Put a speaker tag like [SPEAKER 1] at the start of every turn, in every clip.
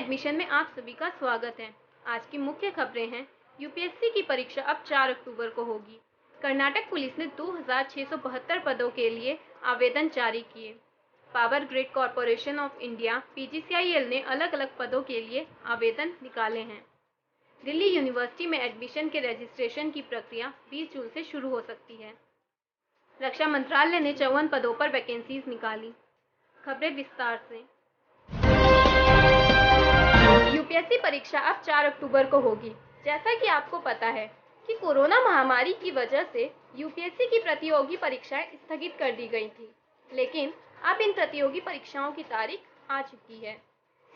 [SPEAKER 1] Admission में आप सभी का स्वागत है। आज की मुख्य खबरें हैं। यूपीएससी की परीक्षा अब 4 अक्टूबर को होगी। कर्नाटक पुलिस ने 2672 पदों के लिए आवेदन जारी किए। Power grid corporation of India (PGCIL) ने अलग अलग पदों के लिए आवेदन निकाले हैं। दिल्ली यूनिवर्सिटी में एडमिशन के रजिस्ट्रेशन की प्रक्रिया 20 जून से शुरू हो सकती है। रक्षा मंत्रालय ने 54 पदों पर वैकेंसीज निकाली। खबरें विस्तार से। यूपीएससी परीक्षा अब 4 अक्टूबर को होगी। जैसा कि आपको पता है कि कोरोना महामारी की वजह से यूपीएससी की प्रतियोगी परीक्षाएं स्थगित कर दी गई थी, लेकिन अब इन प्रतियोगी परीक्षाओं की तारीख आ चुकी है।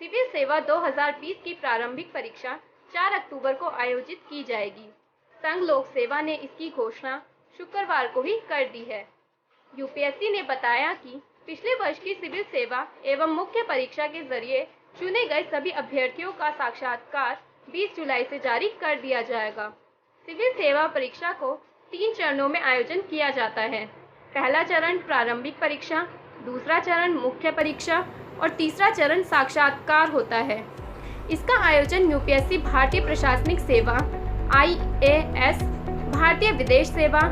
[SPEAKER 1] सिविल सेवा 2020 की प्रारंभिक परीक्षा 4 अक्टूबर को आयोजित की जाएगी। संघ लोक सेवा ने इसकी घोषणा शुक्रवार को ही कर दी है। यूपीएससी ने बताया कि पिछले वर्ष की सिविल सेवा एवं मुख्य परीक्षा के जरिए चुने गए सभी अभ्यर्थियों का साक्षात्कार 20 जुलाई से जारी कर दिया जाएगा। सिविल सेवा परीक्षा को 3 चरणों में आयोजन किया जाता है। पहला चरण प्रारंभिक परीक्षा, दूसरा चरण मुख्य परीक्षा और तीसरा चरण साक्षात्कार होता है। इसका आयोजन यूपीएससी, भारतीय प्रशासनिक सेवा (आईएएस), भारतीय विदेश सेवा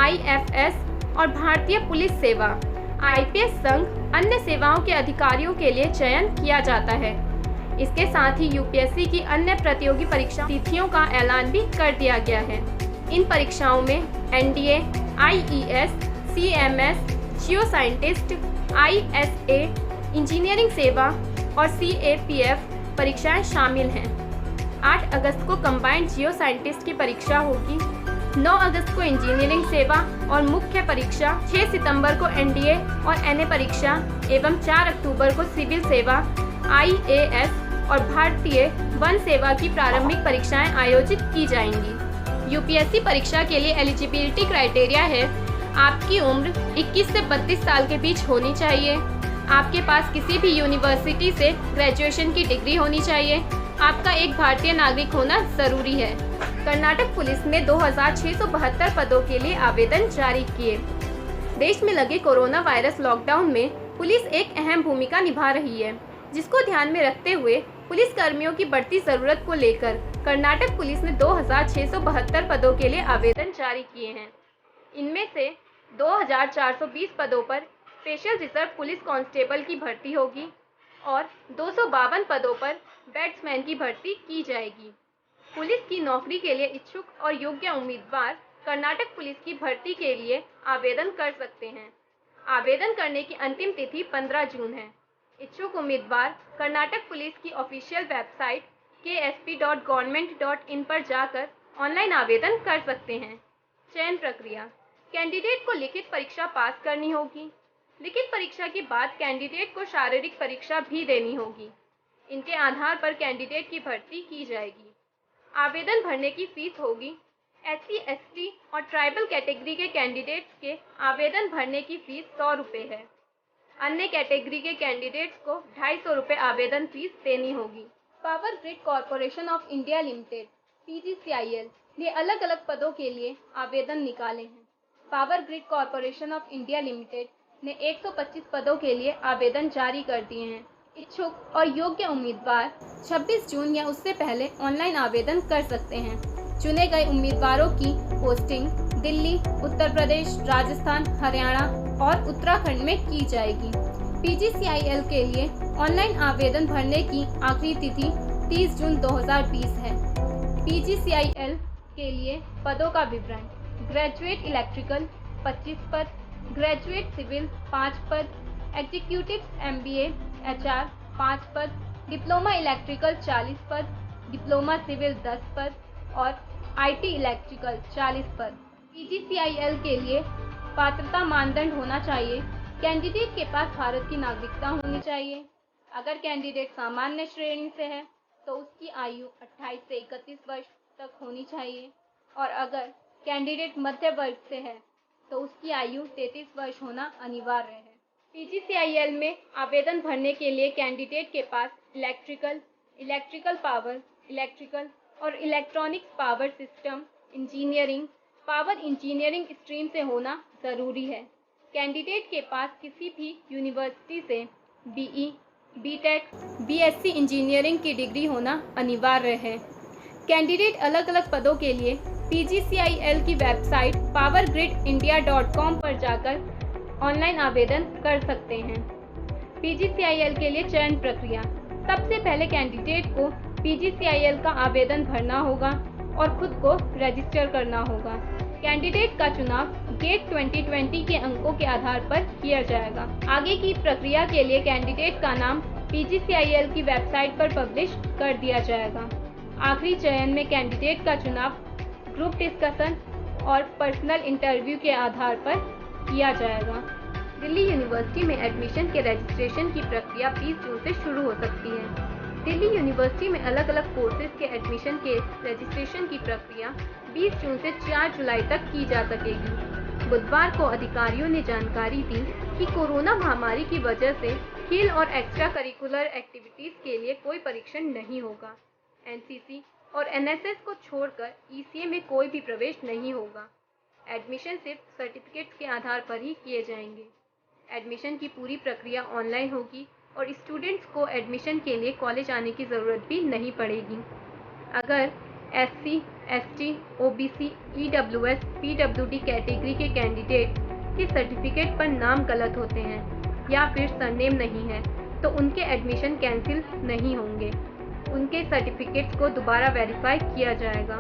[SPEAKER 1] (आईएफएस) और भारतीय पुलिस सेवा (आईपीएस) संघ अन्य सेवाओं के अधिकारियों के लिए चयन किया जाता है। इसके साथ ही यूपीएससी की अन्य प्रतियोगी परीक्षा तिथियों का ऐलान भी कर दिया गया है। इन परीक्षाओं में एनडीए, आईईएस, सीएमएस, जियो साइंटिस्ट, आईएसए, इंजीनियरिंग सेवा और सीएपीएफ परीक्षाएं शामिल हैं। 8 अगस्त को कंबाइंड जियो साइंटिस्ट की परीक्षा होगी। 9 अगस्त को इंजीनियरिंग सेवा और मुख्य परीक्षा, 6 सितंबर को एनडीए और एनए परीक्षा एवं 4 अक्टूबर को सिविल सेवा, आईएएस और भारतीय वन सेवा की प्रारंभिक परीक्षाएं आयोजित की जाएंगी। यूपीएससी परीक्षा के लिए एलिजिबिलिटी क्राइटेरिया है: आपकी उम्र 21 से 32 साल के बीच होनी चाहिए, आपके पास किसी भी यूनिवर्सिटी से ग्रेजुएशन की डिग्री होनी चाहिए, आपका एक भारतीय नागरिक होना जरूरी है। कर्नाटक पुलिस ने 2672 पदों के लिए आवेदन जारी किए। देश में लगे कोरोना वायरस लॉकडाउन में पुलिस एक अहम भूमिका निभा रही है, जिसको ध्यान में रखते हुए पुलिस कर्मियों की बढ़ती जरूरत को लेकर कर्नाटक पुलिस ने 2672 पदों के लिए आवेदन जारी किए हैं। इनमें से 2420 पदों पर स्पेशल रिजर्व पुलिस कांस्टेबल की भर्ती होगी और 252 पदों पर बैट्समैन की भर्ती की जाएगी। पुलिस की नौकरी के लिए इच्छुक और योग्य उम्मीदवार कर्नाटक पुलिस की भर्ती के लिए आवेदन कर सकते हैं। आवेदन करने की अंतिम तिथि 15 जून है। इच्छुक उम्मीदवार कर्नाटक पुलिस की ऑफिशियल वेबसाइट ksp.government.in पर जाकर ऑनलाइन आवेदन कर सकते हैं। चयन प्रक्रिया: कैंडिडेट को लिखित परीक्षा पास करनी होगी। लिखित परीक्षा के बाद कैंडिडेट को शारीरिक परीक्षा भी देनी होगी। इनके आधार पर कैंडिडेट की भर्ती की जाएगी। आवेदन भरने की फीस होगी। SC, ST और ट्राइबल कैटेगरी के कैंडिडेट्स के आवेदन भरने की फीस 100 रुपये है। अन्य कैटेगरी के कैंडिडेट्स को 250 रुपये आवेदन फीस देनी होगी। Power grid corporation of India limited (PGCIL) ने अलग अलग पदों के लिए आवेदन निकाले हैं। Power grid corporation of India limited ने 125 पदों के लिए आवेदन जारी कर दिए हैं। इच्छुक और योग्य उम्मीदवार 26 जून या उससे पहले ऑनलाइन आवेदन कर सकते हैं। चुने गए उम्मीदवारों की पोस्टिंग दिल्ली, उत्तर प्रदेश, राजस्थान, हरियाणा और उत्तराखंड में की जाएगी। पीजीसीआईएल के लिए ऑनलाइन आवेदन भरने की आखिरी तिथि 30 जून 2020 है। पीजीसीआईएल के लिए पदों का विवरण: ग्रेजुएट इलेक्ट्रिकल 25 पद, ग्रेजुएट सिविल 5 पद, एग्जीक्यूटिव MBA HR 5 पद, डिप्लोमा इलेक्ट्रिकल 40 पद, डिप्लोमा सिविल 10 पद और IT इलेक्ट्रिकल 40 पद। पीजीसीआईएल के लिए पात्रता मानदंड होना चाहिए: कैंडिडेट के पास भारत की नागरिकता होनी चाहिए। अगर कैंडिडेट सामान्य श्रेणी से है तो उसकी आयु 28 से 31 वर्ष तक होनी चाहिए और अगर कैंडिडेट मध्य वर्ग से है तो उसकी आयु 33 वर्ष होना अनिवार्य है। पीजीसीआईएल में आवेदन भरने के लिए कैंडिडेट के पास इलेक्ट्रिकल, इलेक्ट्रिकल पावर, इलेक्ट्रिकल और electronics power system engineering, power engineering stream से होना ज़रूरी है। कैंडिडेट के पास किसी भी यूनिवर्सिटी से BE, बीटेक, बीएससी इंजीनियरिंग की डिग्री होना अनिवार्य है। कैंडिडेट अलग अलग पदों के लिए PGCIL की वेबसाइट powergridindia.com पर जाकर ऑनलाइन आवेदन कर सकते हैं। PGCIL के लिए चयन प्रक्रिया। सबसे पहले कैंडिडेट को PGCIL का आवेदन भरना होगा और खुद को रजिस्टर करना होगा। कैंडिडेट का चुनाव गेट 2020 के अंकों के आधार पर किया जाएगा। आगे की प्रक्रिया के लिए कैंडिडेट का नाम PGCIL की वेबसाइट पर पब्लिश कर दिया जाएगा। आखिरी चयन में कैंडिडेट का चुनाव ग्रुप डिस्कशन और पर्सनल इंटरव्यू के आधार पर किया जाएगा। दिल्ली यूनिवर्सिटी में एडमिशन के रजिस्ट्रेशन की प्रक्रिया 20 जून से शुरू हो सकती है। दिल्ली यूनिवर्सिटी में अलग अलग कोर्सेज के एडमिशन के रजिस्ट्रेशन की प्रक्रिया 20 जून से 4 जुलाई तक की जा सकेगी। बुधवार को अधिकारियों ने जानकारी दी कि कोरोना महामारी की वजह से खेल और एक्स्ट्रा करिकुलर एक्टिविटीज़ के लिए कोई परीक्षण नहीं होगा। NCC और NSS को छोड़कर ECA में कोई भी प्रवेश नहीं होगा। एडमिशन सिर्फ सर्टिफिकेट्स के आधार पर ही किए जाएंगे। एडमिशन की पूरी प्रक्रिया ऑनलाइन होगी और स्टूडेंट्स को एडमिशन के लिए कॉलेज आने की ज़रूरत भी नहीं पड़ेगी। अगर SC, ST, OBC, EWS, PWD category के कैंडिडेट के सर्टिफिकेट पर नाम गलत होते हैं या फिर सरनेम नहीं है तो उनके एडमिशन कैंसिल नहीं होंगे। उनके सर्टिफिकेट्स को दोबारा वेरीफाई किया जाएगा।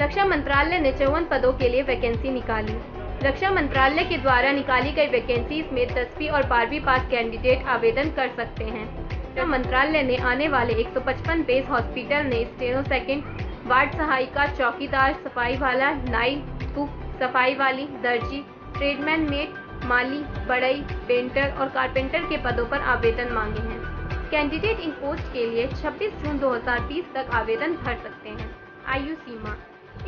[SPEAKER 1] रक्षा मंत्रालय ने 54 पदों के लिए वैकेंसी निकाली। रक्षा मंत्रालय के द्वारा निकाली गई वैकेंसीज में 10वीं और 12वीं पास कैंडिडेट आवेदन कर सकते हैं। रक्षा मंत्रालय ने आने वाले 155 बेस हॉस्पिटल में स्टेनो सेकंड, वार्ड सहायिका, चौकीदार, सफाई वाला, नाई, कुक, सफाई वाली, दर्जी, ट्रेडमैन, मेट, माली, बढ़ई, पेंटर और कारपेंटर के पदों पर आवेदन मांगे हैं। कैंडिडेट इन पोस्ट के लिए 26 जून 2020 तक आवेदन भर सकते हैं। आयु सीमा।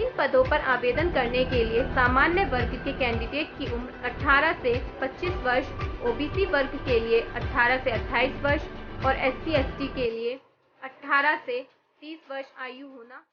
[SPEAKER 1] इन पदों पर आवेदन करने के लिए सामान्य वर्ग के कैंडिडेट की उम्र 18 से 25 वर्ष, OBC वर्ग के लिए 18 से 28 वर्ष और SC/ST के लिए 18 से 30 वर्ष आयु होना